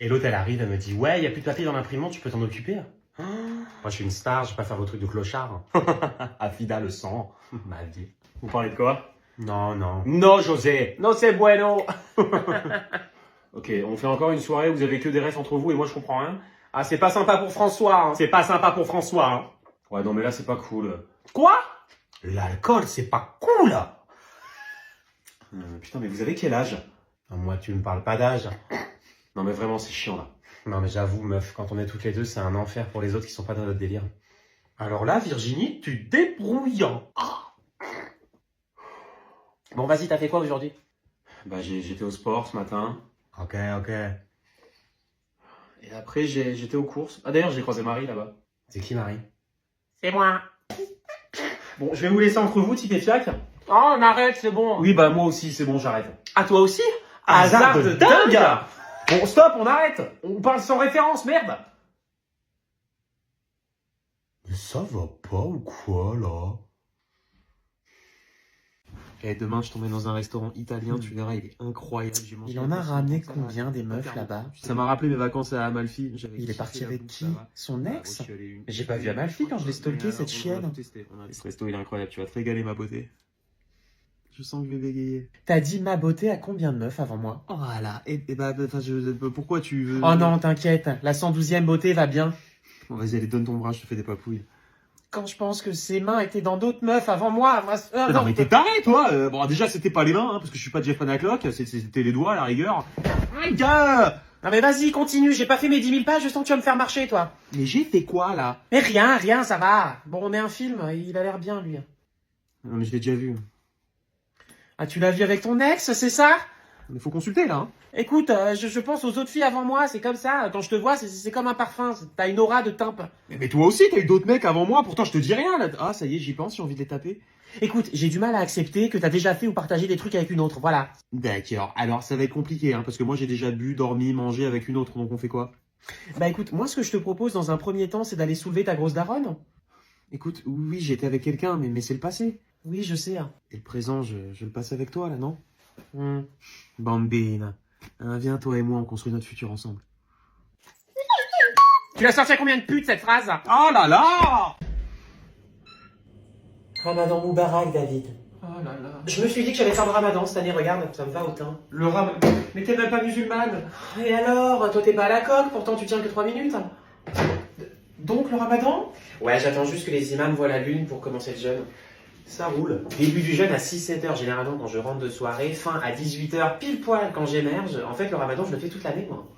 Et l'autre, elle arrive, elle me dit, ouais, il y a plus de papier dans l'imprimante, tu peux t'en occuper. Oh, moi, je suis une star, je vais pas faire vos trucs de clochard. Affida le sang, ma vie. Vous parlez de quoi? Non, non. Non, José. Non, c'est bueno. Ok, on fait encore une soirée où vous avez que des refs entre vous et moi je comprends rien. Ah, c'est pas sympa pour François, hein. C'est pas sympa pour François, hein. Ouais, non mais là c'est pas cool. Quoi? L'alcool, c'est pas cool. Putain, mais vous avez quel âge? Moi, tu me parles pas d'âge. Non mais vraiment c'est chiant là. Non, mais j'avoue, meuf, quand on est toutes les deux, c'est un enfer pour les autres qui sont pas dans notre délire. Alors là, Virginie, tu te débrouilles. Bon, vas-y, t'as fait quoi aujourd'hui? Bah j'étais au sport ce matin. Ok. Et après j'étais aux courses. Ah d'ailleurs j'ai croisé Marie là-bas. C'est qui, Marie? C'est moi. Bon, je vais vous laisser entre vous, Tip et Fiac. Oh, on arrête, c'est bon. Oui, bah moi aussi, c'est bon, j'arrête. À toi aussi? Hasard de dingue. Bon, stop, on arrête. On parle sans référence, merde. Mais ça va pas ou quoi, là? Et demain, je t'emmène dans un restaurant italien, tu verras, il est incroyable. Il en a ramené combien des meufs là-bas? Ça m'a rappelé mes vacances à Amalfi. Il est parti avec qui? Son ex? Mais j'ai pas vu Amalfi quand je l'ai stalké, cette chienne. Ce resto, il est incroyable, tu vas te régaler, ma beauté. Je sens que je vais bégayer. T'as dit ma beauté à combien de meufs avant moi? Oh là, et bah, pourquoi tu veux... Oh non, t'inquiète, la 112e beauté va bien. Bon, vas-y, allez, donne ton bras, je te fais des papouilles. Quand je pense que ses mains étaient dans d'autres meufs avant moi, Non mais t'es taré toi Bon déjà c'était pas les mains hein, parce que je suis pas Jeff Panaclock, c'était les doigts à la rigueur. Non mais vas-y, continue, j'ai pas fait mes 10 000 pages, je sens que tu vas me faire marcher toi. Mais j'ai fait quoi là? Mais rien, ça va. Bon, on est un film, il a l'air bien lui. Non mais je l'ai déjà vu. Ah, tu l'as vu avec ton ex, c'est ça? Mais faut consulter là hein. Écoute, je pense aux autres filles avant moi, c'est comme ça. Quand je te vois, c'est comme un parfum, t'as une aura de timpe. Mais toi aussi t'as eu d'autres mecs avant moi, pourtant je te dis rien là. Ah ça y est j'y pense, j'ai envie de les taper. Écoute, j'ai du mal à accepter que t'as déjà fait ou partagé des trucs avec une autre, voilà. D'accord, alors ça va être compliqué hein, parce que moi j'ai déjà bu, dormi, mangé avec une autre, donc on fait quoi? Bah écoute, moi ce que je te propose dans un premier temps, c'est d'aller soulever ta grosse daronne. Écoute, oui j'étais avec quelqu'un, mais c'est le passé. Oui, je sais. Et le présent, je le passe avec toi là, non? Hmm. Bambine, hein, viens toi et moi, on construit notre futur ensemble. Tu l'as sorti à combien de putes cette phrase? Oh là là! Ramadan Moubarak, David. Oh là là. Je me suis dit que j'allais faire le ramadan cette année, regarde, ça me va autant. Le ramadan. Mais t'es même pas musulmane. Et alors, toi t'es pas à la coque, pourtant tu tiens que 3 minutes. Donc le ramadan? Ouais, j'attends juste que les imams voient la lune pour commencer le jeûne. Ça roule. Début du jeûne à 6-7 heures généralement quand je rentre de soirée, fin à 18 heures pile poil quand j'émerge. En fait, le ramadan, je le fais toute l'année, moi.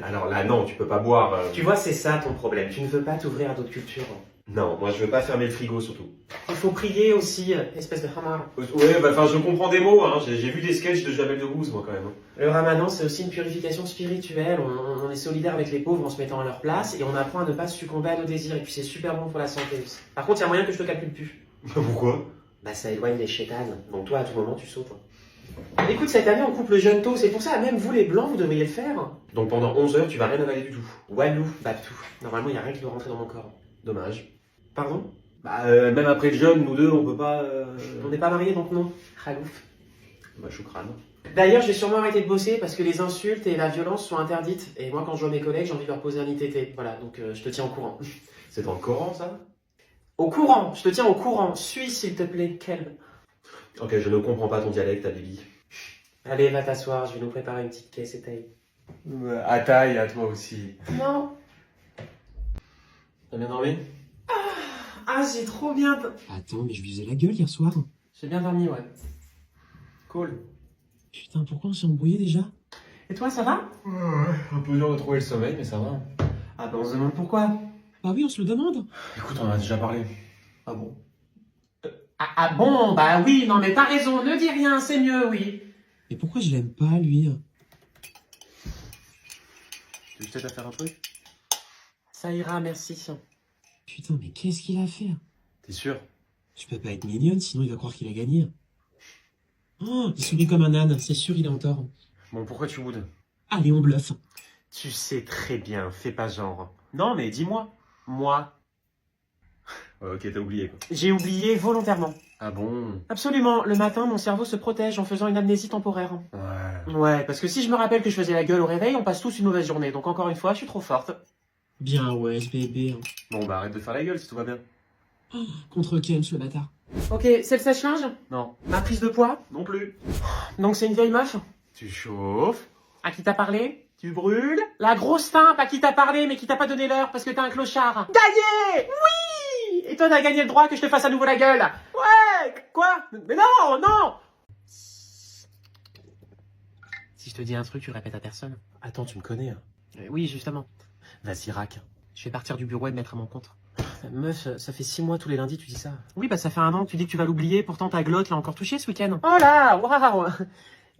Alors là, non, tu peux pas boire. Tu vois, c'est ça ton problème. Tu ne veux pas t'ouvrir à d'autres cultures. Non, moi je veux pas fermer le frigo surtout. Il faut prier aussi, espèce de hamar. Ouais, bah enfin, je comprends des mots, hein. J'ai vu des sketchs de Jamel Debbouze, moi quand même. Le ramadan, c'est aussi une purification spirituelle. On est solidaire avec les pauvres en se mettant à leur place et on apprend à ne pas succomber à nos désirs. Et puis c'est super bon pour la santé aussi. Par contre, il y a moyen que je te calcule plus. Pourquoi? Bah ça éloigne les chétanes. Donc toi, à tout moment, tu sautes. Écoute, cette année, on coupe le jeûne tôt. C'est pour ça, même vous les blancs, vous devriez le faire. Donc pendant 11 heures, tu vas rien avaler du tout. Walou, Baptou. Normalement, il n'y a rien qui doit rentrer dans mon corps. Dommage. Pardon? Bah, même après le jeûne, nous deux, on peut pas. On n'est pas mariés, donc non. Khalouf. Bah, choukran. D'ailleurs, j'ai sûrement arrêté de bosser parce que les insultes et la violence sont interdites. Et moi, quand je vois mes collègues, j'ai envie de leur poser un ITT. Voilà, donc je te tiens au courant. C'est dans le Coran, ça? Au courant, je te tiens au courant. Suis, s'il te plaît, Kelb. Ok, je ne comprends pas ton dialecte, Bibi. Allez, va t'asseoir, je vais nous préparer une petite caisse et taille. À taille, à toi aussi. Non. T'as bien dormi? Ah, j'ai trop bien... Attends, mais je visais la gueule hier soir. J'ai bien dormi, ouais. Cool. Putain, pourquoi on s'est embrouillé déjà? Et toi, ça va? Un peu dur de trouver le sommeil, mais ça va. Ah ben, on se demande pourquoi. Bah oui, on se le demande. Écoute, on en a déjà parlé. Ah bon? Ah bon, bah oui, non mais t'as raison, ne dis rien, c'est mieux, oui. Mais pourquoi je l'aime pas, lui? Tu veux peut-être à faire un truc? Ça ira, merci. Putain, mais qu'est-ce qu'il a fait? T'es sûr? Tu peux pas être mignonne, sinon il va croire qu'il a gagné. Oh, il sourit comme un âne, c'est sûr, il est en tort. Bon, pourquoi tu boudes? Allez, on bluffe. Tu sais très bien, fais pas genre. Non, mais dis-moi. Moi. Ok, t'as oublié quoi. J'ai oublié volontairement. Ah bon? Absolument, le matin, mon cerveau se protège en faisant une amnésie temporaire. Ouais. Ouais, parce que si je me rappelle que je faisais la gueule au réveil, on passe tous une mauvaise journée. Donc encore une fois, je suis trop forte. Bien, ouais, bébé. Bon bah arrête de faire la gueule si tout va bien. Contre Ken, ce bâtard. Ok, c'est le sèche-linge? Non. Ma prise de poids? Non plus. Donc c'est une vieille meuf? Tu chauffes. À qui t'as parlé? Tu brûles. La grosse timpe à qui t'as parlé mais qui t'a pas donné l'heure parce que t'es un clochard. Gagné! Oui! Et toi t'as gagné le droit que je te fasse à nouveau la gueule. Ouais! Quoi? Mais non, non! Si je te dis un truc, tu répètes à personne. Attends, tu me connais. Hein. Oui, justement. Vas-y, rac. Je vais partir du bureau et me mettre à mon compte. Meuf, ça fait 6 mois tous les lundis tu dis ça. Oui, bah ça fait 1 an que tu dis que tu vas l'oublier, pourtant ta glotte l'a encore touché ce week-end. Oh là, waouh!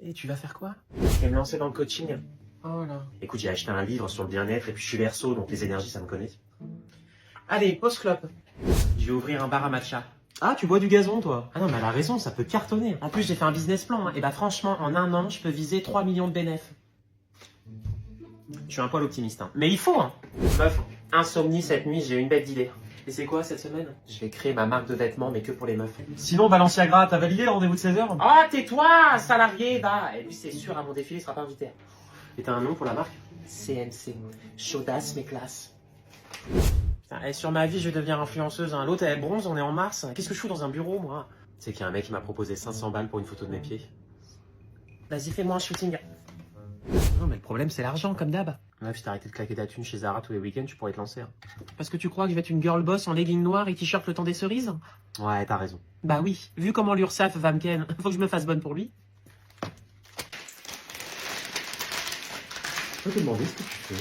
Et tu vas faire quoi? Je vais me lancer dans le coaching. Oh là. Écoute, j'ai acheté un livre sur le bien-être et puis je suis Verseau, donc les énergies, ça me connaît. Allez, pause clope. Je vais ouvrir un bar à matcha. Ah, tu bois du gazon, toi? Ah non, mais elle a raison, ça peut cartonner. En plus, j'ai fait un business plan. Et bah franchement, en 1 an, je peux viser 3 millions de bénéfices. Je suis un poil optimiste, hein. Mais il faut, hein. Meuf, insomnie cette nuit, j'ai une bête d'idée. Et c'est quoi cette semaine? Je vais créer ma marque de vêtements, mais que pour les meufs. Sinon, Balenciaga, t'as validé le rendez-vous de 16h? Oh, tais-toi, salarié, bah. Et lui, c'est sûr, à mon défilé, il sera pas invité. Et t'as un nom pour la marque? CMC. Chaudasse, mais classe. Putain, et sur ma vie, je vais devenir influenceuse. Hein. L'autre, elle bronze, on est en mars. Qu'est-ce que je fous dans un bureau, moi? Tu sais qu'il y a un mec qui m'a proposé 500 balles pour une photo de mes pieds. Vas-y, fais-moi un shooting. Non, mais le problème, c'est l'argent, comme d'hab. Meuf, si t'arrêtais de claquer ta thune chez Zara tous les week-ends, tu pourrais te lancer. Hein. Parce que tu crois que je vais être une girl boss en legging noir et t-shirt le temps des cerises? Ouais, t'as raison. Bah oui, vu comment l'URSSAF va me ken, faut que je me fasse bonne pour lui. Je peux te demander ce que tu fais?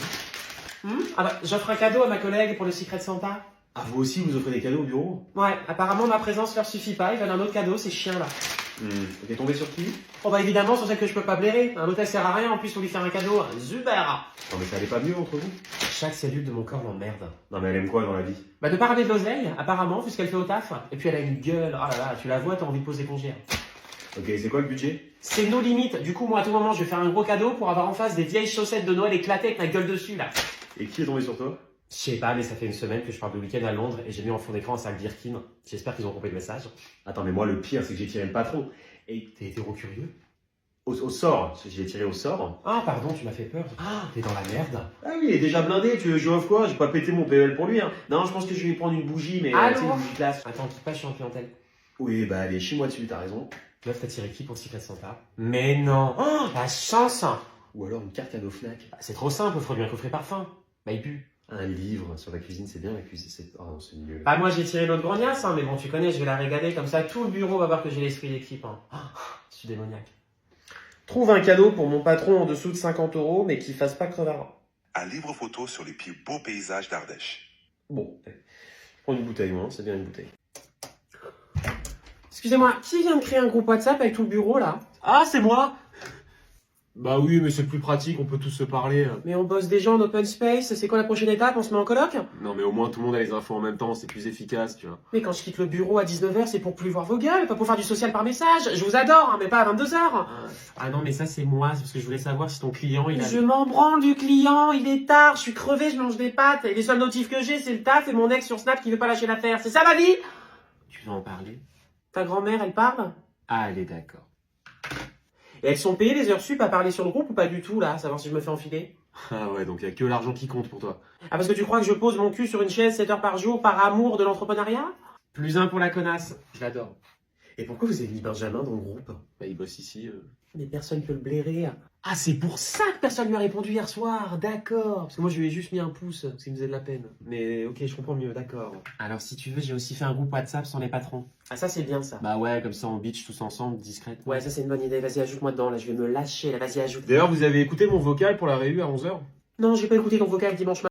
Ah bah, j'offre un cadeau à ma collègue pour le Secret Santa. Ah, vous aussi, vous offrez des cadeaux au bureau? Ouais, apparemment ma présence leur suffit pas, ils veulent un autre cadeau, ces chiens là. T'es tombé sur qui? Oh bah évidemment, sur celle que je peux pas blairer. Un hôtel sert à rien, en plus faut lui faire un cadeau. Zuber! Non, mais ça allait pas mieux entre vous? Chaque cellule de mon corps m'emmerde. Non, mais elle aime quoi dans la vie? Bah de parler de l'oseille, apparemment, vu ce qu'elle fait au taf. Et puis elle a une gueule, oh là là, tu la vois, t'as envie de poser congé. Ok, c'est quoi le budget? C'est nos limites, du coup moi à tout moment je vais faire un gros cadeau pour avoir en face des vieilles chaussettes de Noël éclatées avec ma gueule dessus là. Et qui est tombé sur toi? Je sais pas, mais ça fait 1 semaine que je pars de week-end à Londres et j'ai mis en fond d'écran un sac Birkin. J'espère qu'ils ont compris le message. Attends, mais moi, le pire, c'est que j'ai tiré le patron. Et t'es hétéro-curieux? Au sort. J'ai tiré au sort. Ah pardon, tu m'as fait peur. Ah, t'es dans la merde. Ah oui, il est déjà blindé. Tu veux jouer off quoi? J'ai pas pété mon PEL pour lui, hein. Non, je pense que je vais lui prendre une bougie, mais Allô? tu sais, une bougie classe. Attends, quitte pas, je suis en clientèle. Oui, bah allez, chie-moi dessus, t'as raison. Meuf, t'as tiré qui pour le Secret Santa? Mais non! Oh, la chance! Ou alors une carte cadeau Fnac. Bah, c'est trop simple, offre-lui un coffret parfum. Bah, il pue. Un livre sur la cuisine, c'est bien, la cuisine, c'est... Oh non, c'est mieux. Bah, moi, j'ai tiré l'autre grognasse, hein, mais bon, tu connais, je vais la régaler, comme ça, tout le bureau va voir que j'ai l'esprit d'équipe, hein. Je suis démoniaque. Trouve un cadeau pour mon patron en dessous de 50 €, mais qui fasse pas crevard. Un livre photo sur les plus beaux paysages d'Ardèche. Bon, je prends une bouteille, moi, c'est bien une bouteille. Excusez-moi, qui vient de créer un groupe WhatsApp avec tout le bureau, là? Ah, c'est moi? Bah oui, mais c'est plus pratique, on peut tous se parler. Mais on bosse déjà en open space, c'est quoi la prochaine étape? On se met en coloc? Non, mais au moins tout le monde a les infos en même temps, c'est plus efficace, tu vois. Mais quand je quitte le bureau à 19h, c'est pour plus voir vos gueules, pas pour faire du social par message. Je vous adore, hein, mais pas à 22h. Ah non, mais ça c'est moi, c'est parce que je voulais savoir si ton client il a... Je m'en branle du client, il est tard, je suis crevé, je mange des pâtes, et les seuls notifs que j'ai, c'est le taf et mon ex sur Snap qui veut pas lâcher l'affaire. C'est ça ma vie? Tu veux en parler? Ta grand-mère, elle parle? Ah, elle est d'accord. Et elles sont payées les heures sup à parler sur le groupe ou pas du tout, là, savoir si je me fais enfiler? Ah ouais, donc y a que l'argent qui compte pour toi. Ah, parce que tu crois que je pose mon cul sur une chaise 7 heures par jour par amour de l'entrepreneuriat? Plus un pour la connasse. Je l'adore. Et pourquoi vous avez mis Benjamin dans le groupe? Bah il bosse ici. Mais personne peut le blairer. Ah, c'est pour ça que personne lui a répondu hier soir, d'accord. Parce que moi, je lui ai juste mis un pouce, parce qu'il me faisait de la peine. Mais ok, je comprends mieux, d'accord. Alors, si tu veux, j'ai aussi fait un groupe WhatsApp sans les patrons. Ah, ça, c'est bien, ça. Bah ouais, comme ça on bitch tous ensemble, discrète. Ouais, ça, c'est une bonne idée. Vas-y, ajoute-moi dedans, là, je vais me lâcher, là, vas-y, ajoute. D'ailleurs, vous avez écouté mon vocal pour la réu à 11h? Non, j'ai pas écouté ton vocal dimanche matin.